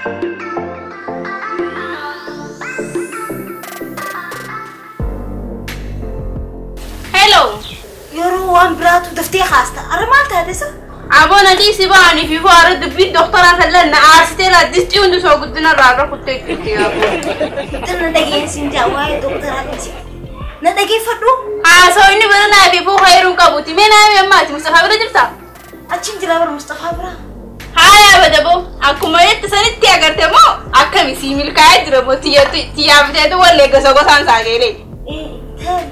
Hello. يرو وان براتو دفتي خاسته أرمال تهدسه أبونا دي سباني في فارد بيت دكتورة فلنا عارستيلا ديستي وندو سو قدنا رارا كنتك يا أبو تنا دقيقة سنجا واي دكتورة بنتي ندقي فدو سو إني بدنا بيبو خيرون كابوتي مين أنا ماتي مصطفى برجلتا أتشين جلابر مصطفى برا هاي بدبو أكو ما يتسني تيا قرتمو أكمل سيميل كاي دربو تيا بدو ولا جسوا قصان ساقيلي إيه تل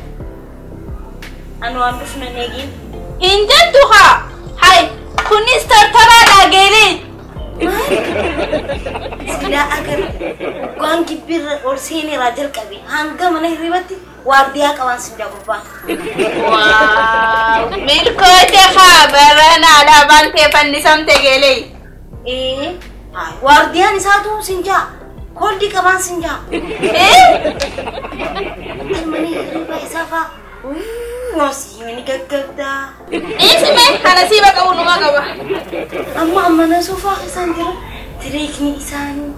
أنا وانبشنا نيجي إنجن توها هاي كوني ستارترا لاجيلي سلا أكر كون كبير أرسيني راجل كبير هانغا منه ريبتي وارديا كمان سنجا قربان واو ملكو تخابرنا على بانتي فنسام تجيلي إيه هاي وارديا نساتو سنجا كل دي كمان سنجا إيه المني ريبا إسافا ناسي مني كذا إيه سمعت أنا سيبك أقول ما قبل أما نسوفا خسانجرا تريكني إساني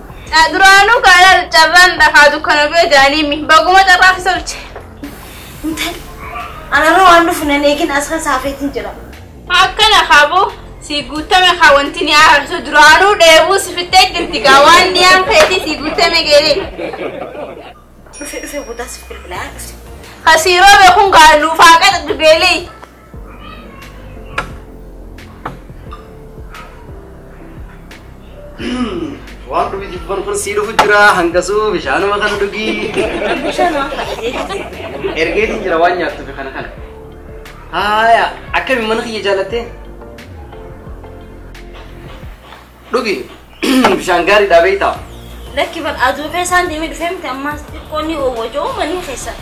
أدرانو كلا جبان دخادو كنا بيجاني مي بقوم أتراف سوتش انتل أنا روانو فنانيكين أسخن سافيتين جرا هكذا خابو سيقوتا من خوانتيني أعرف درانو ديبو سفتك انتقاوان ديان فيتي سيقوتا مجيلي في بوداس في البلاد خسيرو بيكون قالوا فاقت بجيلي وان روبي جبان كون سيرو فجرا هنگسو بشانو مكان دوغي بشانو ارغيتين جرا وان ياكتو في خنا خنا هايا اكمي منخي جالته دوغي بشان غاري دابيتا لكن أدو فيسان دي مدفهم تأماس كوني أوجو مني خيسان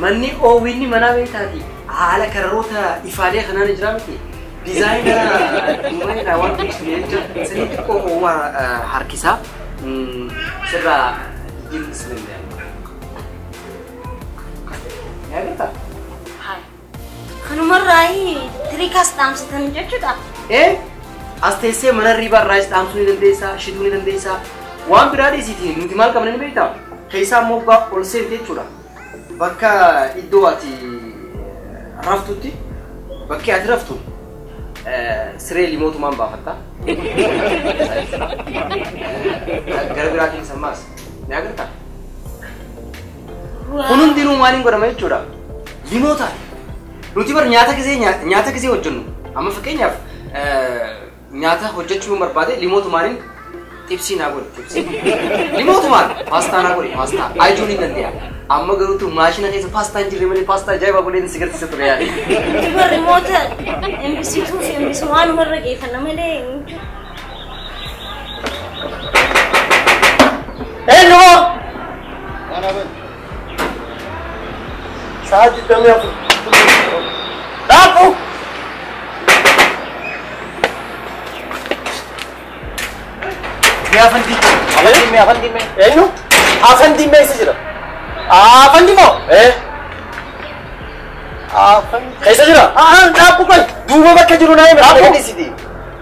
مني أويني منا بيتاتي على كروتا إفعالية خنا نجرامتي ديزاينر ما يداوم بيشتري سنتكو هو حركيسا سرّا جيل سلم ده يا بيتا هاي خنو مرة هي تريكاس تام ستنجت شدا إيه أستيسي منا ريبا رايس تام سوني دنديسا شدوني دنديسا وان برادي سيتي نتيمال كمان بيتا كيسا موبا أولسين تيجورا بكا إدواتي رفتوتي بكي أترفتو سري ليموتو مان بافتا غرغراكين سماس ناغرتا كونون دينو مالين غرمه چودا ليموتا نوتي بر نياتا كزي وجنو اما فكينيا نياتا هوجچو مرباده ليموتو مالين تيبسي ناغور تيبسي ليموتو مان پاستا ناغوري پاستا ايجوني ننديا اما غروتو ماشينا كيس پاستا انجري ملي پاستا جاي باغولين سيجرت ستو يا ريموت ام بي سي 2 في ام بي سي 1 مره كيف انا مالي هلو انا بن ساعه دم يا دابو يا فندي يا فندي اينو افندي ما يسجل افندي مو ايه افندي كيف سجل دابو كل دوبا بكجرو نايم افندي سيدي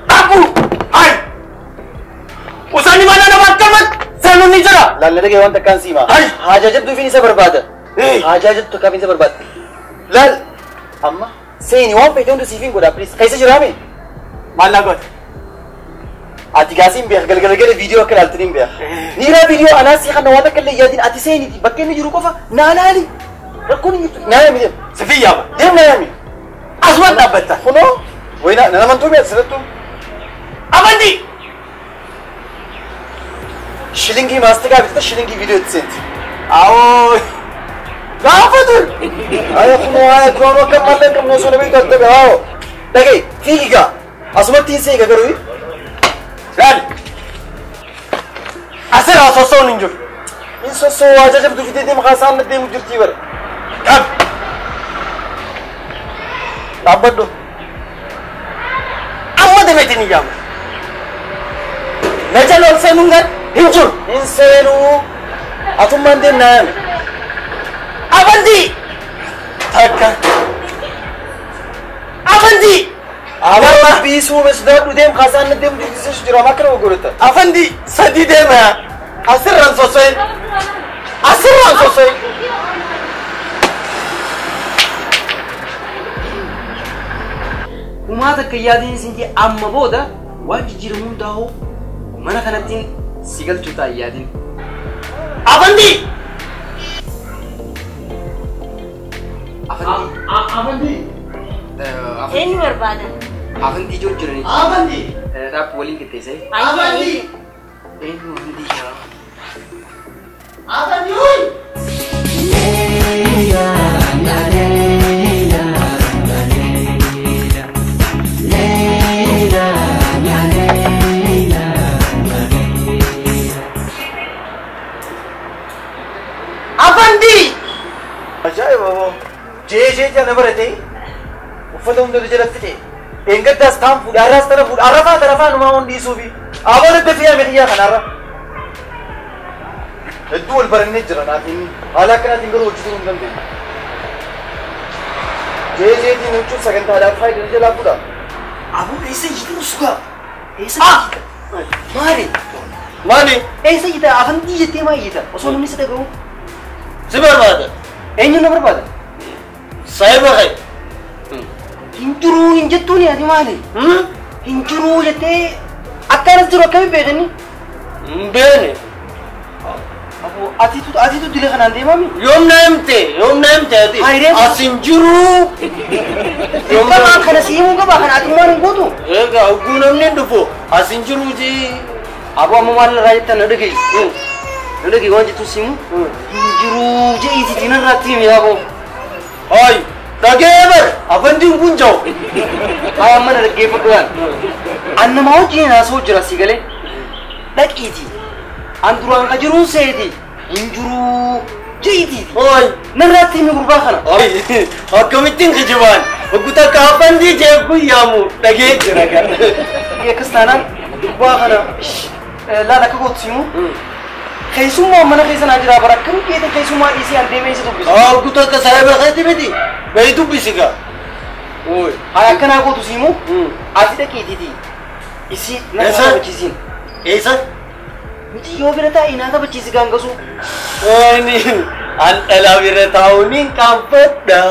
دابو هاي وساني ما انا بكمل سنو نجرا لا لا دغه وانت كان سيما حاجه جد فيني سے برباد حاجه جد تو كابين سے برباد لا اما سيني وان بيتون تو سيفين غدا بليز كيف سجل رامي مالا غد ati gasim biar galgal video akal altrin biar nira video anasi khana wada kal yadin ati sayni bakke ni juru kofa nalali rakuni nayami dem safiya dem nayami azwan abata khuno wena nana mantu biar siratu abandi shilingi mastiga bitta shilingi video etsent aw gafadur ay khuno ay kono kamalle kam no sone bi katte aw dagi figa azmat tin se gagarui Gal. Asir asoso ninjur. In soso aja jab du fide dem khasan ne dem jurti bar. Kab. Abadu. Amma de metini jam. Najal ol senungar hinjur. In senu atum mande nan. Abandi. Thakka. Abandi. أما بيسو بس ده بديم خزان نديم جزء شجرة ما كانوا يقولوا أفندي سدي ديما أسرع صوصي أسرع صوصي وما تكيادين سنتي أما بودا واجي جرمون داو ومانا كانتين سيقل جوتا يادين أفندي أفندي Eenyu barbaadan? أفندي جو جرني أفندي راب ولين كتيسي أفندي إنه أفندي أفندي أفندي أجاي بابا جي جانا برتي وفتهم دو جلتي إنك دستام فود أراس ترى فود أرفا نما ون ديسوبي أبغى تفيا مخيا خنارا الدول برني جرنا تين على كنا تيجرو وجدوا من دم جي دي نوچو سكن تالا فايد جلا فودا أبو إيسا يجي وسكا إيسا ماني إيسا يجي أفندي يجي ما يجي وصل مني ستة سبار بعد إني نمبر بعد سايبا خي هنجرو هنجتوني هذه مالي هنجرو جتة أكثر جرو كم بيدني بيني أبو أتيتو دليل خنان دي مامي يوم نمت هذه هايرين. أسنجرو يوم ما خنا سيمو كبا خنا أتيمان نقطو إيه أقول نمني دفو أسنجرو جي أبو أمو مال رايتا ندقي وانجي تو سيمو هنجرو جي تينا راتي مي أبو هاي دقيبر أفندي بونجو هاي أمنا رجع فكران أنا ما هو جينا سو جراسي قالي لك إيدي أندرو أنك جرو سيدي هنجرو جيدي هاي نراتي مي غربا خنا هاي أكملتين خجوان وقلت لك أفندي جيبو يامو دقيب جرقا يكستانا غربا خنا لا لك قوت سيمو خيسوما منا خيسنا جرا بركم كيد خيسوما إيسي أندي مي سدوبس قلت لك سايبر خيتي بدي بيتو بيسيكا اوي هاي كنا قوت سيمو أتيتا كيدي دي إيسي نراتي بتشيزين إيسا مجي يو برتا إنادا بتشيزي كانغسو ini ela wiretauni kampeda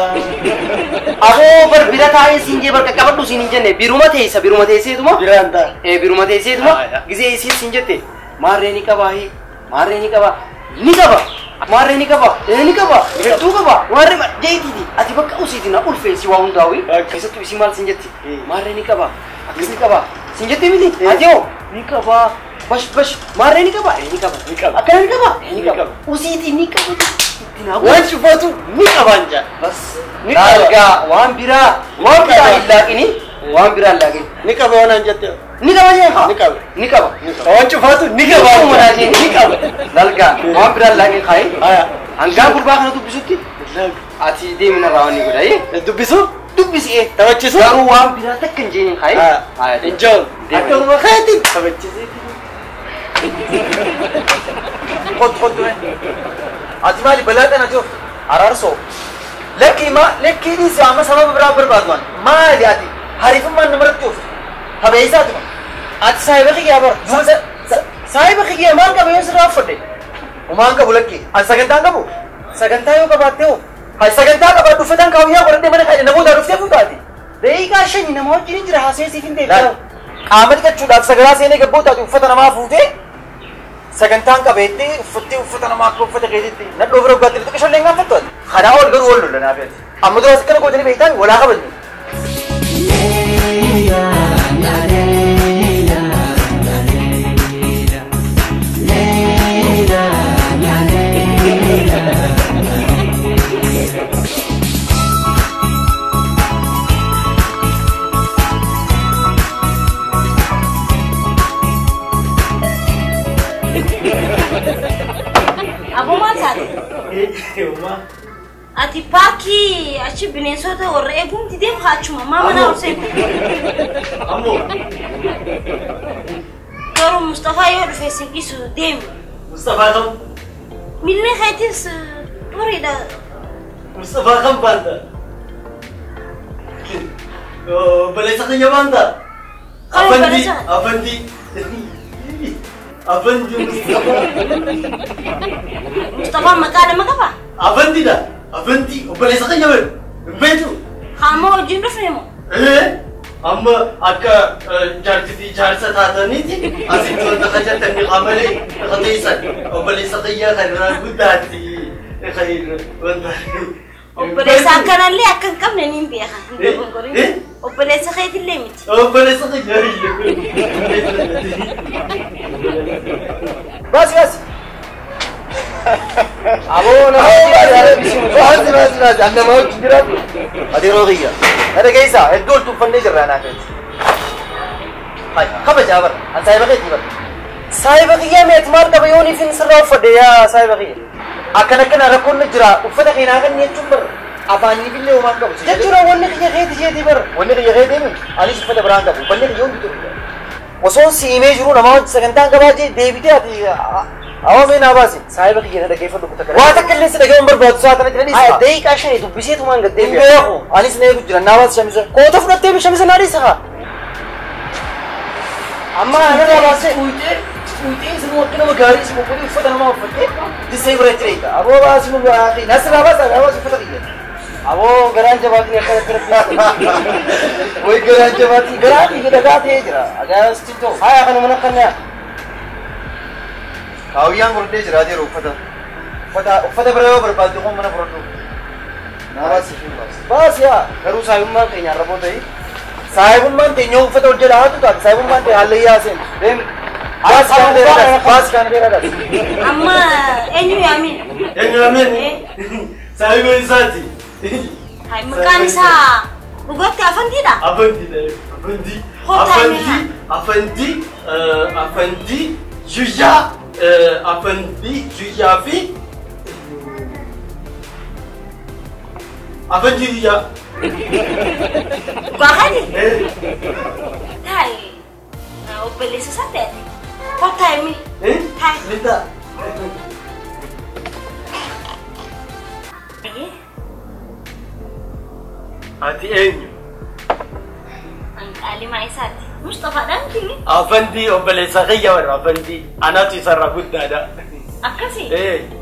أبو بربيرتا إيسينجي بركة كابتو سينجي نه بيروما تيسا توما biranta بيروما تيسا توما كيسي إيسي سينجي تي مارني كباهي مارني كبا نيكبا مارني كبا نيكبا تو كبا مارني جاي دي أتي بكا أوسيدنا أولفيسي واون داوي كيسا تو إيسي مال سينجي تي مارني كبا أكيس نيكبا سينجي تي ميدي أتيو نيكبا بش مارني كبا نيكبا أكنا نيكبا أوسيدي نيكبا wancu fatu nikabanja بس نيكبا وان بيرا إلا إني وان بيرا لكن nikaba wana njate نيكبا جاها nikaba نيكبا wancu fatu nikaba مناجي نيكبا لالكا وان بيرا لكن خاي aya هنگا قربا خنا تبسوتي أتي دي من الرواني قد أيه dubisu تبس إيه tawachisu قارو وان بيرا تكن جيني خاي injol akal ma khati tawachisu خد أتمالي بلادنا شوف أرارسو لكي دي سامة سبب برابر بادوان ما لياتي حريف ما نمرت شوف هبيسات ما أت سايبك يا بر سايبك يا مان का base Ralph फटे उमान का बुलक की अन सगंता का बु सगंता यो का बात हो हाय सगंता का बात उफतन का हुआ करते मैंने खाई नमो दारुफ से फुटाती देई का शनि नमो जिन जरा से सिफिन दे आमद का चुड़ा सगड़ा से ने के बोता तू उफतन मा फूटे सगंता का बेटे उफतन मा को उफत कहती न डोबरो बात तो किशोर लेंगा फतो खरा और घर बोल लो ना फिर अमदो अस्कर को जने बेटा बोला का बदनी Abu maal ati paakii achi bineensota warra eegumti deemu haachuma maama naa Hussein. ammo Garuu Mustafaa yoo dhufe sinqisu deemu. mustafa kam Millee keetis duriidha. mustafa kam banda Balai sakanya manta. Afandi. Afandi Mustafa makana makapa? Afandi dah. Afandi. Balai sakanya ber. Betu. Kamu wajib nafemu. Amma akka jarti jarsa tata ni thi. Asin tu tak kajar tani amale khatisan. Balai sakaya khayra gudati. Khair wanda. Obbolesa akkanaan illee akkan qabne niin beeka. Obboleessa keeti illee miti. Obboleessa keeti. Bas. Abona. Bas. Anda mau kira? Adi rogiya. Ada kaisa. Edol tu fanne jirra na kai. Hai, kaba jabar. An sai bagi jibar. Sai bagi ya me etmar da bayoni fin sirra fade ya sai bagi. Akan rakon jira. Ufada kina kan ni chumbar. Abani bille o manga. Jechura wonne khiya khedi jedi bar. Wonne khiya khedi min. Ali sifada branda. Banne yon bitu. Wason si image ru namaz sagantan gabaje devite ati. Awa me nabasi. Sai bagi yana da kaifa du kutakare. Wa takalle se daga umbar bahut saat na jani. Ay dei ka shay du bise tu manga devi. Yo. Ali se ne gujra nabas shamisa. Ko to funatte bi shamisa nari saha. Amma ana nabase uite se mo kana magari se mo podi ufada nama ufate. Disai bretreka. Abo bas mo baati. Nasra bas abo ufata diye. Abo garan jabati akar Woi garan jabati garati kita gati jira. Agar stinto. Hai akan mana kana. Kau yang berde jira dia ufata. Ufata berapa berbatu kau mana berdu. Nabas bas. Bas ya. Garu sayumma kenya rabo dei. Sayum man tenyo ufata jira tu tak. Sayum man te halaya sen. Dem. Bas kan dia ada. Amma enyu yamin. Sayum isati. Hai makan sa. Buat ke Afandi dah? Afandi. Juja. Afandi Jujavi. Afandi Juja. Gua kali. Hai. Obbolesa sate. Kau tai mi? Hai. Minta. Ati enyu. Ali Maisati. Mustafa dan kini. Afandi obbolesa kiyya warra Afandi. Anatu sarra guddaadha. Akkasi?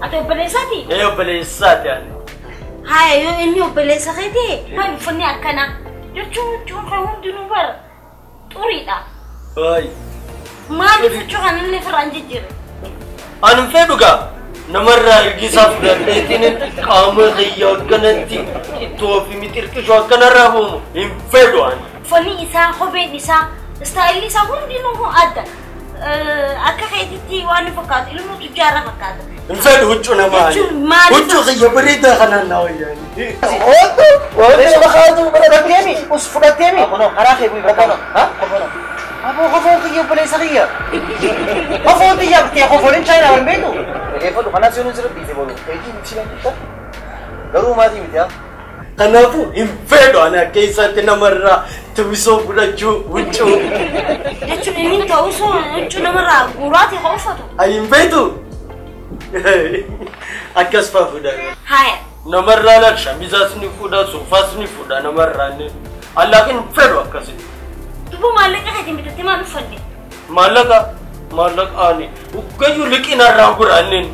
Ati obboleessaati? Obboleessaati ani. Hai, yoo inni obboleessa keeti. Maal uffanni akkana? Jechuun kan hundinuu bara xuriidha. Waay. Maal ufachuu kan inni firraan jijjiire? Ani hin fedhu gaa. Namarraa ergisaa fudhadheetiin qaama kiyya akkanatti ittoo fi mixirqishoo akkanarraa buumu hin fedhu ani. Uffanni isaa, kopheen isaa, istaayilli isaa hundinuu adda. Akka keetitti waan fakkaatu ilmoo tujjaarra fakkaata. Hin fedhu huccuu namaa ani. Huccuu kiyya bareedaa kanaan naa wayyaani. Wanti nama kaatu fudhateemi. Us fudhateemi. Abono karaa kee bu'i bakka. Abo kofoo kiyya obboleessa kiyya. Kofoo kiyya bitee kofooliin chaayinaa waan beektu. Dhageeffadhu kanaaf yoo sirriitti dhiisee boolu. Eejiin ibsilan jirta. Garuu maatii miti haa. Kanaafuu hin fedhu ani keessatti namarraa tibisoo fudhachuu huccuu. Jechuun inni ta'us huccuu namarraa guuraati haa uffatu. Ayi hin beektu. Akkas fa'aa fudhatu. Haaya. Namarraa laksha mizaas ni fudha suufaas ni fudha namarraa ni. Allaakin hin fedhu akkasitti. Dubbo maallaqa keetiin bitattee maal uffanne? Maallaqaani uggayyu liqinarraa guraannin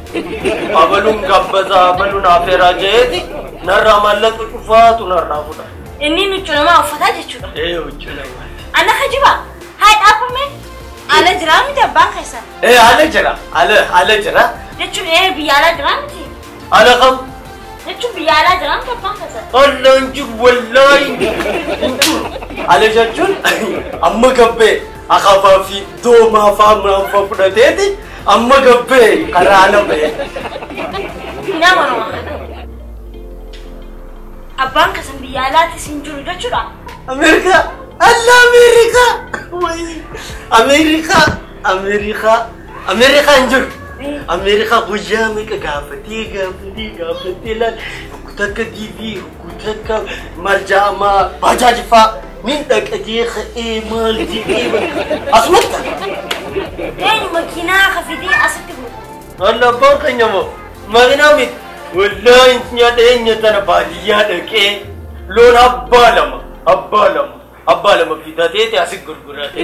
abaluun gabbaza abaluun afeeraa jeeti narraa maallaqa cufaatu narraa fudha. Inni huccuu namaa uffataa jechuudha. Huccuu namaa. Ana kajiba haa dhaabame ala jiraa miti abbaan keessan. Ala jira. Jechuun biyya alaa jiraa miti. Ala kam? Jechuun biyya alaa jiraa miti abbaan keessan. Allaan jiru wallaahi. Ala jechuun amma gabbee. Akafaa fi doomaa fa'aa muraanfaa fudhateeti amma gabbee karaa ala ba'e. Nama abbaan keessan biyya alaatti siin jiru jechuudha. Ameerikaa! Ameerikaa hin jiru. Ameerikaa guyyaa meeqa gaafatee laal rukutakka TV rukutakka marjaamaa bajaaji fa'aa. Min dhaqatee ka'ee maal jedhee asumatti. Makiinaa hafidee asitti bu'u. Allah abbaan keenya moo makiinaa miti wallaahi nyaata eenyu tana baadiyyaa dhaqee loon abbaa lama abbaa lama bitatee asii gurgurate.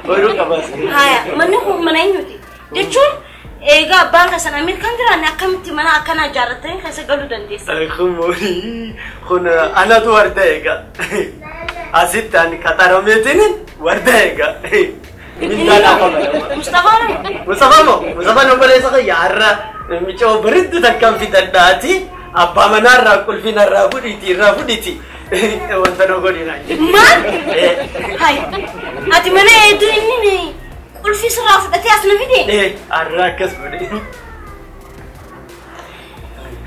Oyiruu qabaas. Haya, manni kun mana eenyuti? Jechuun egaa abbaan keessan Ameerikaan jiraanne akkamitti mana akkanaa ijaarrattanii keessa galuu dandeessan? Kun anatu warda egaa. Asitti ani qaxarameetiin warda egaa. Mustafa nobaleessa yaarra michoo bareeddu takkaan fitadhaati. Abbaa manarraa qulfinarraa fudhiti. Wanta dogodina. Maal? Hai. Ati mana hedduu inni qulfi sirraa fudhatee as na fide? Arraa akkas godhe.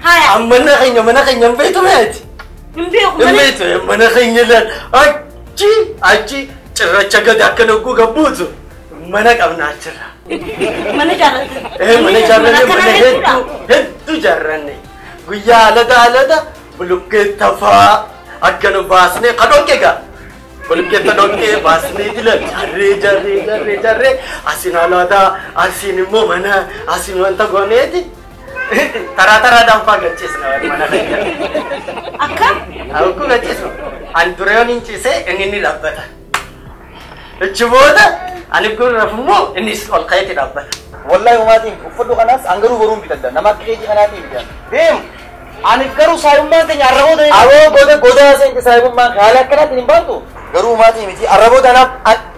Haya. Mana keenya hin beektu meeti? Hin beeku mana. Hin beektu mana keenya laan achi cirracha gadi akka nogguu gabbuutu mana qabna achirra. Mana jaarratan? Mana jaarranne mana hedduu jaarranne. Guyyaa alata bulukkeetta fa'aa akkanu baasnee kadhokke gaa. Bulukkeetta dhokkee baasnee dila jarree asiin alata asiin immoo mana asiin wanta gooneeti. Taraa danfaa galcheesna mana keenya. Akkam? Akkuma galcheesnu ani dureeyoon hin ciisee inni ni dhaabbata. Ichi booda ani kun rafummoo innis ol ka'eeti dhaabbata. Wallahi umaatiin uffadhu kanaas angaruu boruun bitadda nama akka keetii kanaatiin bitan. Deem ani garuu saayummaan teenya arraboota aboo goda seenti saayummaan haala akkanaatiin hin baantu garuu umaatiin miti arraboota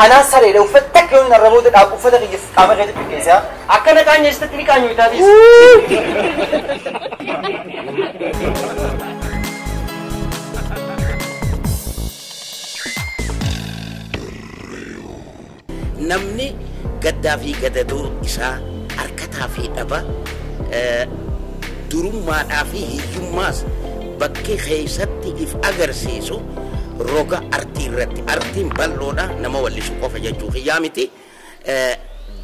anaa sareedha uffata akka yoon arraboota dhaab uffata kiyya qaama keetti bikkeessa akkana qaanyeessatti ni qaanyu bitaatis. Namni gaddaa fi gadadoo isaa harkataa fi dhaba durummaadhaa fi hiyyummaas bakkee keessatti if agarsiisu roga artii irratti artiin bal'oodha nama wallisu qofa jechuu kiyyaa miti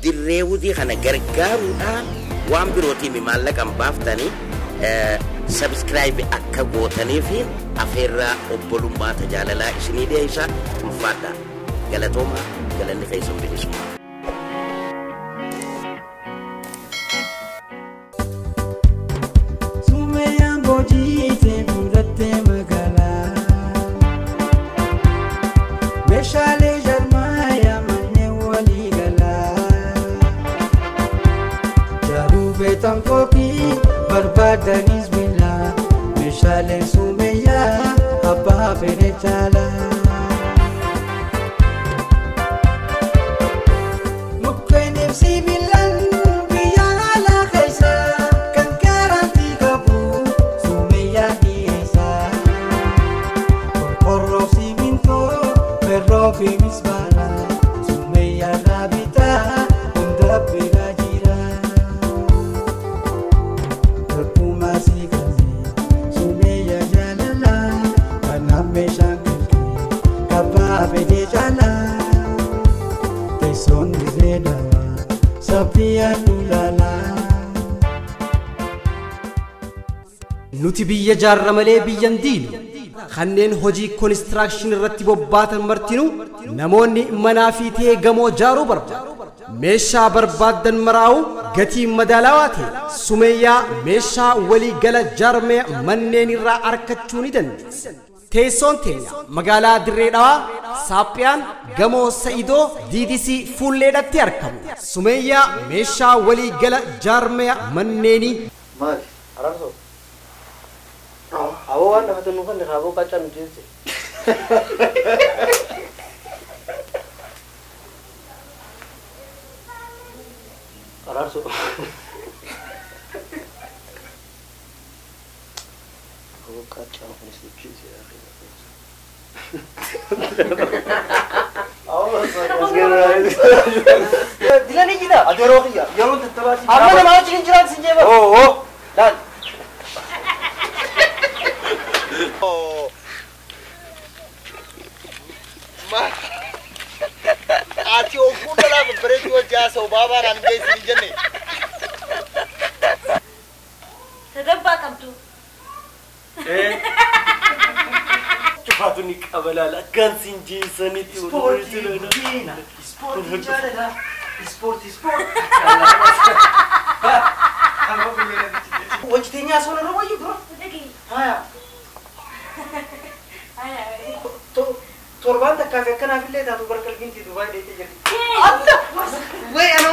dirreewudii kana gargaaruudhaan waan birootiin maallaqan baaftanii sabskraayibii akka gootanii fi afeerraa obbolummaa tajaalalaa isinii dhiyeessaa ulfaadha galatooma galanni keessan bilisummaa. Barbadanis bila meshale sumeya abba benechala mukene sibilan biyala khaisa kan garanti kabu sumeya diesa korro siminto perro bimisbana sumeya rabita unda bigajira Nuti biyya jaarra malee biyyan diinu kanneen hojii konistirakshinii irratti bobbaatan martinu namoonni manaa fi ta'ee gamoo jaaruu barbaadu. Meeshaa barbaaddan maraa'u gatii madaalawaa ta'e sumeeyyaa meeshaa walii gala jaarmee manneen irraa argachuu ni dandeessu. Teessoon teenya magaalaa Dirree Dhawaa Saaphiyaan gamoo Sa'idoo DDC fuulleedhatti argamu. Sumeeyyaa meeshaa walii gala jaarmee manneenii. Maali? Araarso. Aboo waan dhafatan nuufan dhiqaa aboo qaccaa nu jeesse. Araarso. Aboo qaccaa nu jeesse. Dilanii jira. Adeeroo kiyya. Yeroo tattabaati. Amma namaa achi hin jiraatu sin jeeba. Oo. Laal. Ati ofuudha lafa bareedu hojjaa soo baabaa naan geessi hin jenne. Tadabbaa qabdu. Cufaatu ni qabalaala akkaan siin jeessanitti Ispoortii jaalala. Ispoortii. Wajji teenyaa soona irra wayyu dura. Haya. torban takkaa fi akkanaa fillee taatu bara qalbiin ti Dubaay deetee jirti. Allah! Way anoo